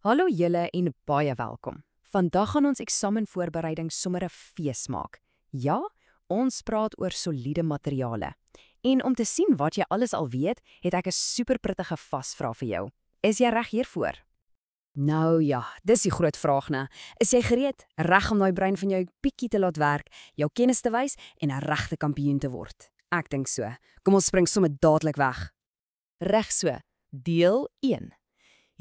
Hallo julle en baie welkom. Vandag gaan ons eksamenvoorbereiding sommer 'n fees maak. Ja, ons praat oor soliede materiale. En om te sien wat jy alles al weet, het ek 'n superprettige vasvraag vir jou. Is jy reg hiervoor? Nou ja, dis die groot vraag, né? Is jy gereed, reg om daai brein van jou bietjie te laat werk, jou kennis te wys en 'n regte kampioen te word? Ek dink so. Kom ons spring sommer dadelik weg. Reg so. Deel 1.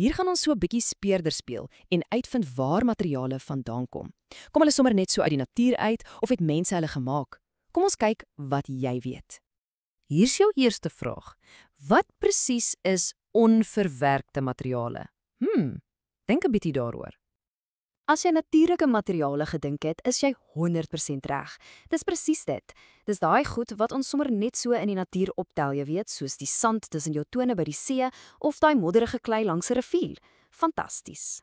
Hier gaan ons so 'n bietjie speurder speel en uitvind waar materiale vandaan kom. Kom hulle sommer net so uit die natuur uit of het mense hulle gemaak? Kom ons kyk wat jy weet. Hier's jou eerste vraag. Wat presies is onverwerkte materiale? Dink 'n bietjie daaroor. As jy natuurlike materiale gedink het, is jy 100% reg. Dis presies dit. Dis daai goed wat ons sommer net so in die natuur optel, jy weet, soos die sand tussen jou tone by die see of daai modderige klei langs 'n rivier. Fantasties.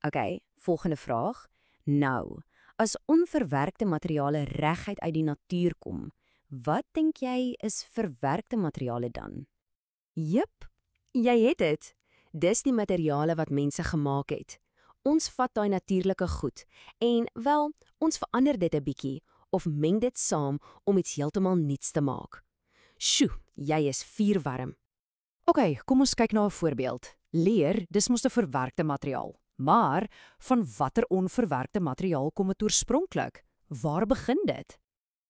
OK, volgende vraag. Nou, as onverwerkte materiale reguit uit die natuur kom, wat dink jy is verwerkte materiale dan? Jep, jy het dit. Dis die materiale wat mense gemaak het. Ons vat daai natuurlike goed en, wel, ons verander dit 'n bietjie of meng dit saam om iets heeltemal nuuts te maak. Sjoe, jy is vuurwarm. OK, kom ons kyk na 'n voorbeeld. Leer, dis mos 'n verwerkte materiaal. Maar van watter onverwerkte materiaal kom dit oorspronklik? Waar begin dit?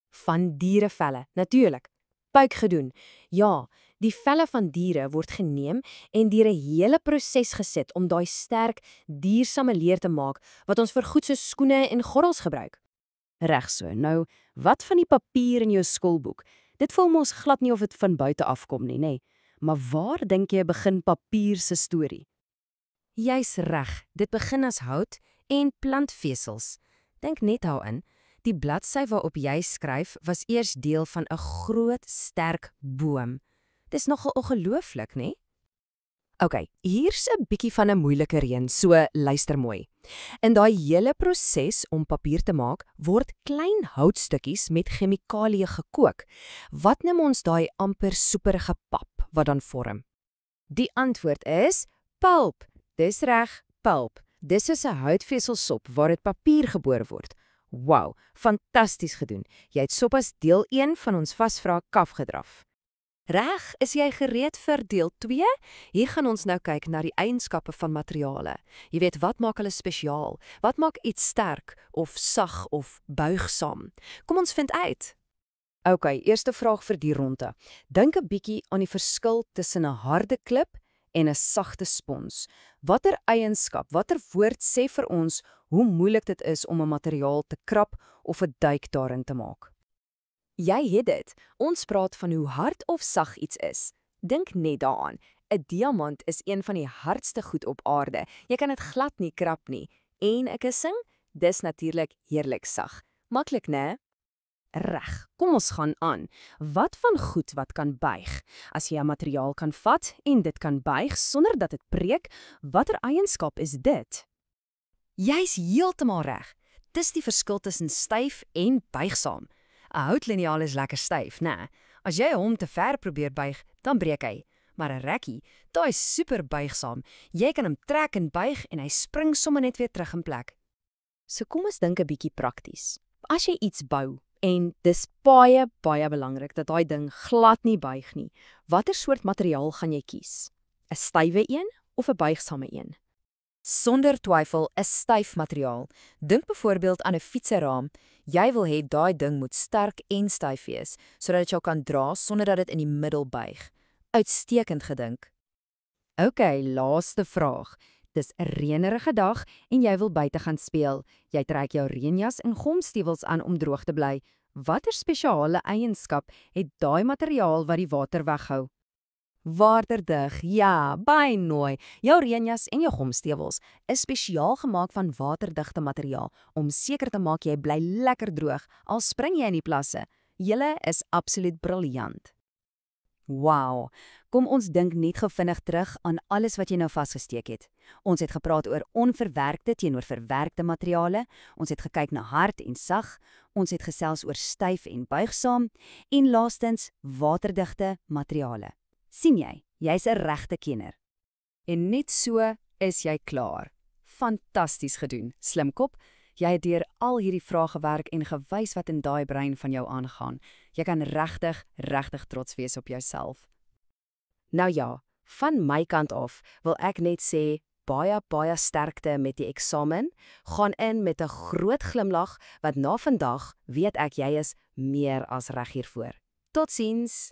Van dierevelle, natuurlik. Buik gedoen. Ja, die velle van diere word geneem en deur 'n hele proses gesit om daai sterk, duursame leer te maak wat ons vir goed soos skoene en gordels gebruik. Reg so. Nou, wat van die papier in jou skoolboek? Dit voel mos glad nie of dit van buite afkom nie, nê? Maar waar dink jy begin papier se storie? Jy's reg. Dit begin as hout en plantvesels. Dink net daarin. Die bladsy waarop jy skryf was eers deel van 'n groot, sterk boom. Dis nogal ongelooflik, né? OK, hier's 'n bietjie van 'n moeilike een, so luister mooi. In daai hele proses om papier te maak, word klein houtstukkies met chemikalieë gekook. Wat noem ons daai amper soeperige pap wat dan vorm? Die antwoord is pulp. Dis reg, pulp. Dis is 'n houtveselsop waaruit papier gebore word. Wow, fantasties gedoen. Jy het sopas deel 1 van ons vasvraag kaf gedraf. Reg, is jy gereed vir deel 2? Hier gaan ons nou kyk na die eienskappe van materiale. Jy weet, wat maak hulle spesiaal? Wat maak iets sterk of sag of buigsaam? Kom ons vind uit. OK, eerste vraag vir die ronde. Dink 'n bietjie aan die verskil tussen 'n harde klip en 'n sagte spons. Watter eienskap, watter woord sê vir ons hoe moeilik dit is om 'n materiaal te krap of 'n duik daarin te maak? Jy het dit. Ons praat van hoe hard of sag iets is. Dink net daaraan. 'n Diamant is een van die hardste goed op aarde. Jy kan dit glad nie krap nie. En 'n kussing? Dis natuurlik heerlik sag. Maklik, né? Reg, kom ons gaan aan. Wat van goed wat kan buig? As jy 'n materiaal kan vat en dit kan buig sonder dat dit breek, watter eienskap is dit? Jy's heeltemal reg. Dis die verskil tussen styf en buigsaam. 'n Houtliniaal is lekker styf, né? As jy hom te ver probeer buig, dan breek hy. Maar 'n rekkie, daai is super buigsaam. Jy kan hom trek en buig en hy spring sommer net weer terug in plek. So kom ons dink 'n bietjie prakties. As jy iets bou, en dis baie belangrik dat daai ding glad nie buig nie. Watter soort materiaal gaan jy kies? 'n Stywe een of 'n buigsame een? Sonder twyfel 'n styf materiaal. Dink byvoorbeeld aan 'n fietseraam. Jy wil hê daai ding moet sterk en styf wees, sodat dit jou kan dra sonder dat dit in die middel buig. Uitstekend gedink. OK, laaste vraag. Dis 'n reënerige dag en jy wil buite gaan speel. Jy trek jou reënjas en gomstewels aan om droog te bly. Watter spesiale eienskap het daai materiaal wat die water weghou? Waterdig, ja, baie mooi. Jou reënjas en jou gomstewels is spesiaal gemaak van waterdigte materiaal om seker te maak jy bly lekker droog al spring jy in die plasse. Julle is absoluut briljant. Wow, kom ons dink net gou vinnig terug aan alles wat jy nou vasgesteek het. Ons het gepraat oor onverwerkte teenoor verwerkte materiale, ons het gekyk na hard en sag, ons het gesels oor styf en buigsaam, en laastens waterdigte materiale. Sien jy, jy's 'n regte kenner. En net so is jy klaar. Fantasties gedoen, slimkop. Jy het deur al hierdie vrae gewerk en gewys wat in daai brein van jou aangaan. Jy kan regtig trots wees op jouself. Nou ja, van my kant af wil ek net sê, baie sterkte met die eksamen. Gaan in met 'n groot glimlag, want na vandag weet ek jy is meer as reg hiervoor. Totsiens!